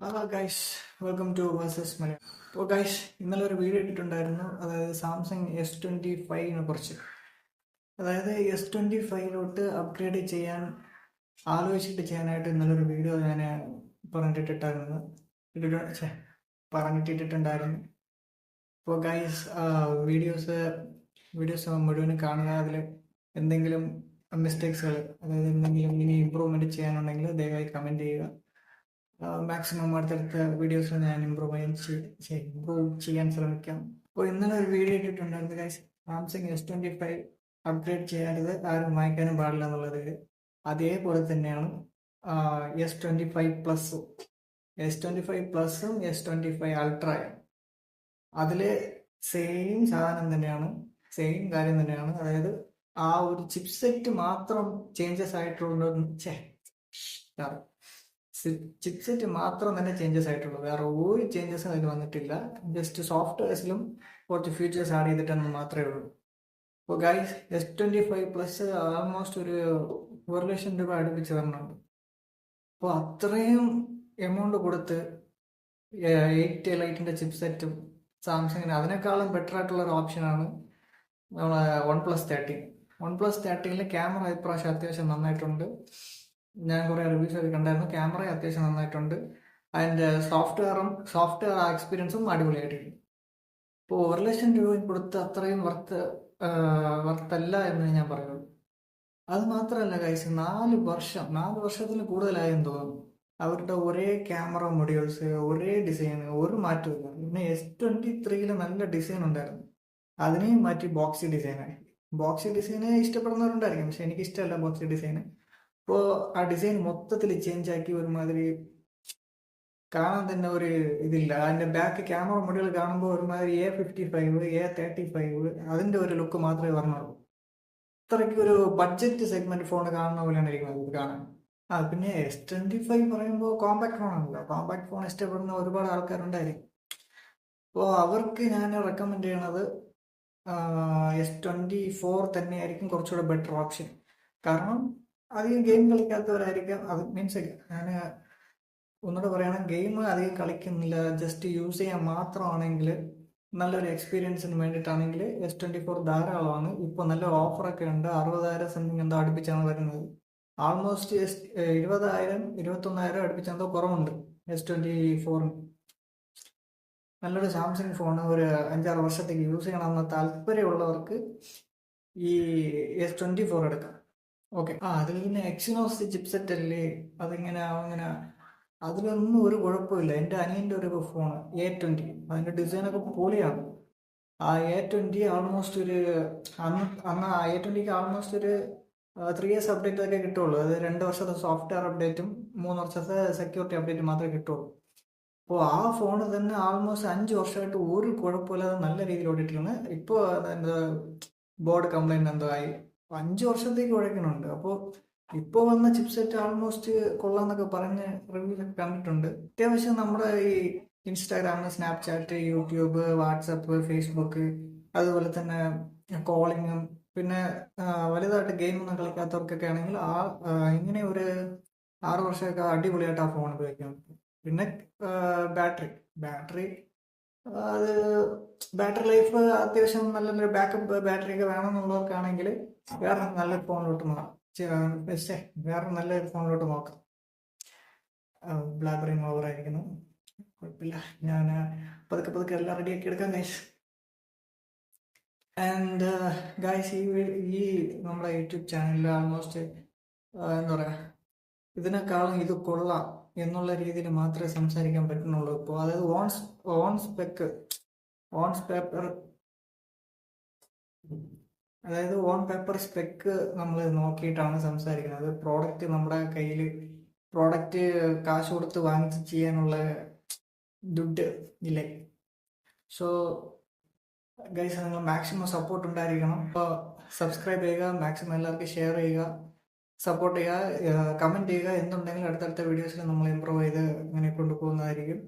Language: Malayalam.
Hello guys, welcome to versus Malayalam. അപ്പോൾ ഗൈസ്, ഇന്നലെ ഒരു വീഡിയോ ഇട്ടിട്ടുണ്ടായിരുന്നു. അതായത് സാംസങ് S25 കുറിച്ച്. അതായത് S25 അപ്ഗ്രേഡ് ചെയ്യാൻ ആലോചിച്ചിട്ട് ചെയ്യാനായിട്ട് ഇന്നലെ ഒരു വീഡിയോ ഞാൻ പറഞ്ഞിട്ടിട്ടുണ്ടായിരുന്നു. പറഞ്ഞിട്ടിട്ടുണ്ടായിരുന്നു. അപ്പോൾ ഗൈസ്, വീഡിയോസ് മുഴുവനും കാണുക. അതിൽ എന്തെങ്കിലും മിസ്റ്റേക്സുകൾ, അതായത് എന്തെങ്കിലും ഇനി ഇമ്പ്രൂവ്മെൻറ്റ് ചെയ്യാനുണ്ടെങ്കിൽ ദയവായി കമൻറ്റ് ചെയ്യുക. മാക്സിമം അടുത്തടുത്ത വീഡിയോസിൽ ഞാൻ ഇമ്പ്രൂവ് ചെയ്യാൻ ശ്രമിക്കാം. അപ്പോൾ ഇന്നലെ ഒരു വീഡിയോ ഇട്ടിട്ടുണ്ടായിരുന്നു ഗൈസ്, സാംസങ് S25 അപ്ഗ്രേഡ് ചെയ്യാത്തത് ആരും വാങ്ങിക്കാനും പാടില്ല എന്നുള്ളത്. അതേപോലെ തന്നെയാണ് S25 പ്ലസും S25 അൾട്രയും. അതിൽ സെയിം സാധനം തന്നെയാണ്, സെയിം കാര്യം തന്നെയാണ്. അതായത് ആ ഒരു ചിപ്സെറ്റ് മാത്രം ചേഞ്ചസ് ആയിട്ടുള്ളൂ. ചിപ്സെറ്റ് മാത്രം തന്നെ ചേഞ്ചസ് ആയിട്ടുള്ളൂ, വേറെ ഒരു ചേഞ്ചസും അതിൽ വന്നിട്ടില്ല. ജസ്റ്റ് സോഫ്റ്റ്വെയർസിലും കുറച്ച് ഫീച്ചേഴ്സ് ആഡ് ചെയ്തിട്ടെന്ന് മാത്രമേ ഉള്ളൂ. ഇപ്പോൾ ഗൈസ്, S25 ആൾമോസ്റ്റ് ഒരു 1,00,000 രൂപ അടുപ്പിച്ച് തരണുണ്ട്. അപ്പോൾ അത്രയും എമൗണ്ട് കൊടുത്ത് 8 ലൈറ്റിൻ്റെ ചിപ്സെറ്റും സാംസങ്ങിന് അതിനേക്കാളും ബെറ്റർ ആയിട്ടുള്ള ഒരു ഓപ്ഷനാണ് നമ്മളെ OnePlus 13. ക്യാമറ ഇപ്രാവശ്യം അത്യാവശ്യം നന്നായിട്ടുണ്ട്. ഞാൻ കുറേ റിവ്യൂസ് ഒക്കെ കണ്ടായിരുന്നു. ക്യാമറ അത്യാവശ്യം നന്നായിട്ടുണ്ട്. അതിൻ്റെ സോഫ്റ്റ്വെയർ എക്സ്പീരിയൻസും അടിപൊളിയായിട്ടുണ്ട്. ഇപ്പോൾ 1,00,000 രൂപ കൊടുത്ത് അത്രയും വರ್ತല്ല എന്ന് ഞാൻ പറയുള്ളൂ. അത് മാത്രമല്ല ഗൈസ്, 4 വർഷത്തിൽ കൂടുതലായെന്ന് തോന്നുന്നു അവരുടെ ഒരേ ക്യാമറ മൊഡ്യൂൾസ്, ഒരേ ഡിസൈൻ, ഒരു മാറ്റമില്ല. പിന്നെ S23 നല്ല ഡിസൈൻ ഉണ്ടായിരുന്നു, അതിനെയും മാറ്റി ബോക്സി ഡിസൈനായി. ബോക്സി ഡിസൈന് ഇഷ്ടപ്പെടുന്നവരുണ്ടായിരിക്കും, പക്ഷെ എനിക്ക് ഇഷ്ടമല്ല ബോക്സി ഡിസൈന്. ഇപ്പോൾ ആ ഡിസൈൻ മൊത്തത്തിൽ ചേഞ്ച് ആക്കി ഒരുമാതിരി കാണാൻ തന്നെ ഒരു ഇതില്ല. അതിൻ്റെ ബാക്ക് ക്യാമറ മൊഡ്യൂൾ കാണുമ്പോൾ ഒരുമാതിരി A55, A35 അതിൻ്റെ ഒരു ലുക്ക് മാത്രമേ പറഞ്ഞുള്ളൂ. അത്രയ്ക്ക് ഒരു ബഡ്ജറ്റ് സെഗ്മെന്റ് ഫോൺ കാണുന്ന പോലെയാണ് ഇരിക്കുന്നത് ഇത് കാണാൻ. പിന്നെ S25 പറയുമ്പോൾ കോമ്പാക്ട് ഫോണാണല്ലോ. കോമ്പാക്ട് ഫോൺ ഇഷ്ടപ്പെടുന്ന ഒരുപാട് ആൾക്കാരുണ്ടായിരിക്കും. അപ്പോൾ അവർക്ക് ഞാൻ റെക്കമെൻഡ് ചെയ്യണത് S24 തന്നെയായിരിക്കും കുറച്ചുകൂടെ ബെറ്റർ ഓപ്ഷൻ. കാരണം അധികം ഗെയിം കളിക്കാത്തവരായിരിക്കാം. അത് മീൻസ് ഞാൻ ഒന്നുകൂടെ പറയുകയാണെങ്കിൽ, ഗെയിം അധികം കളിക്കുന്നില്ല, ജസ്റ്റ് യൂസ് ചെയ്യാൻ മാത്രമാണെങ്കിൽ, നല്ലൊരു എക്സ്പീരിയൻസിന് വേണ്ടിയിട്ടാണെങ്കിൽ S24 ധാരാളമാണ്. ഇപ്പോൾ നല്ല ഓഫറൊക്കെ ഉണ്ട്. 60,000 സംതിങ് എന്തോ അടുപ്പിച്ചാണ് വരുന്നത്. ആൾമോസ്റ്റ് 20,000 21,000 അടുപ്പിച്ചെന്തോ കുറവുണ്ട് S24. നല്ലൊരു സാംസങ് ഫോൺ ഒരു 5-6 വർഷത്തേക്ക് യൂസ് ചെയ്യണമെന്ന താല്പര്യമുള്ളവർക്ക് ഈ S24 എടുക്കാം. ഓക്കെ. അതിൽ പിന്നെ എക്സിനോസ് ചിപ്സെറ്റ് അല്ലേ, അങ്ങനെ അതിലൊന്നും ഒരു കുഴപ്പമില്ല. എൻ്റെ അനിയൻ്റെ ഒരു ഫോൺ A20, അതിൻ്റെ ഡിസൈനൊക്കെ പൊളിയാണ്. ആ A20 ആൾമോസ്റ്റ് ഒരു അന്ന് ആ A20ക്ക് ആൾമോസ്റ്റ് ഒരു 3 years അപ്ഡേറ്റ് ഒക്കെ കിട്ടുള്ളൂ. അത് 2 വർഷത്തെ സോഫ്റ്റ്വെയർ അപ്ഡേറ്റും 3 വർഷത്തെ സെക്യൂരിറ്റി അപ്ഡേറ്റും മാത്രമേ കിട്ടുള്ളൂ. അപ്പോൾ ആ ഫോൺ തന്നെ ആൾമോസ്റ്റ് 5 വർഷമായിട്ട് ഒരു കുഴപ്പമില്ലാതെ നല്ല രീതിയിൽ ഓടിയിട്ടാണ്. ഇപ്പോൾ എന്താ ബോർഡ് കംപ്ലൈൻറ്റ് എന്തോ ആയി 5 വർഷത്തേക്ക് ഉഴക്കുന്നുണ്ട്. അപ്പോൾ ഇപ്പോൾ വന്ന ചിപ്സെറ്റ് ആൾമോസ്റ്റ് കൊള്ളാന്നൊക്കെ പറഞ്ഞ് റിവ്യൂസൊക്കെ കണ്ടിട്ടുണ്ട്. അത്യാവശ്യം നമ്മുടെ ഈ Instagram, Snapchat, YouTube, WhatsApp, Facebook, അതുപോലെ തന്നെ കോളിങ്ങും, പിന്നെ വലുതായിട്ട് ഗെയിമൊന്നും കളിക്കാത്തവർക്കൊക്കെ ആണെങ്കിൽ ഇങ്ങനെ ഒരു 6 വർഷമൊക്കെ അടിപൊളിയായിട്ട് ആ ഫോൺ ഉപയോഗിക്കാൻ പറ്റും. പിന്നെ ബാറ്ററി അത് ബാറ്ററി ലൈഫ് അത്യാവശ്യം നല്ലൊരു ബാക്കപ്പ് ബാറ്ററിയൊക്കെ വേണമെന്നുള്ളവർക്കാണെങ്കിൽ വേറെ നല്ലൊരു ഫോണിലോട്ട് വേറെ നല്ലൊരു ഫോണിലോട്ട് നോക്കാം. ബ്ലാബറിങ് ഓവറായിരിക്കുന്നു, കുഴപ്പമില്ല. ഞാൻ പതുക്കെ എല്ലാം റെഡിയാക്കി എടുക്കാം ഗൈസ്. ആൻഡ് ഗൈസ്, ഈ നമ്മുടെ യൂട്യൂബ് ചാനലിൽ ആൾമോസ്റ്റ് എന്താ പറയുക, ഇതിനേക്കാളും ഇത് കൊള്ളാം എന്നുള്ള രീതിയിൽ മാത്രമേ സംസാരിക്കാൻ പറ്റുന്നുള്ളൂ ഇപ്പോൾ. അതായത് ഓൺ പേപ്പർ സ്പെക്ക് നമ്മൾ നോക്കിയിട്ടാണ് സംസാരിക്കുന്നത്. പ്രോഡക്റ്റ് നമ്മുടെ കയ്യിൽ, പ്രോഡക്റ്റ് കാശ് കൊടുത്ത് വാങ്ങിച്ച് ചെയ്യാനുള്ള ദുഡ് ഇല്ലേ. സോ ഗൈസ്, നിങ്ങൾ മാക്സിമം സപ്പോർട്ട് ഉണ്ടായിരിക്കണം. അപ്പോൾ സബ്സ്ക്രൈബ് ചെയ്യുക, മാക്സിമം എല്ലാവർക്കും ഷെയർ ചെയ്യുക, സപ്പോർട്ട് ചെയ്യുക, കമൻറ്റ് ചെയ്യുക. എന്തുണ്ടെങ്കിലും അടുത്തടുത്ത വീഡിയോസിൽ നമ്മൾ ഇമ്പ്രൂവ് ചെയ്ത് ഇങ്ങനെ കൊണ്ടുപോകുന്നതായിരിക്കും.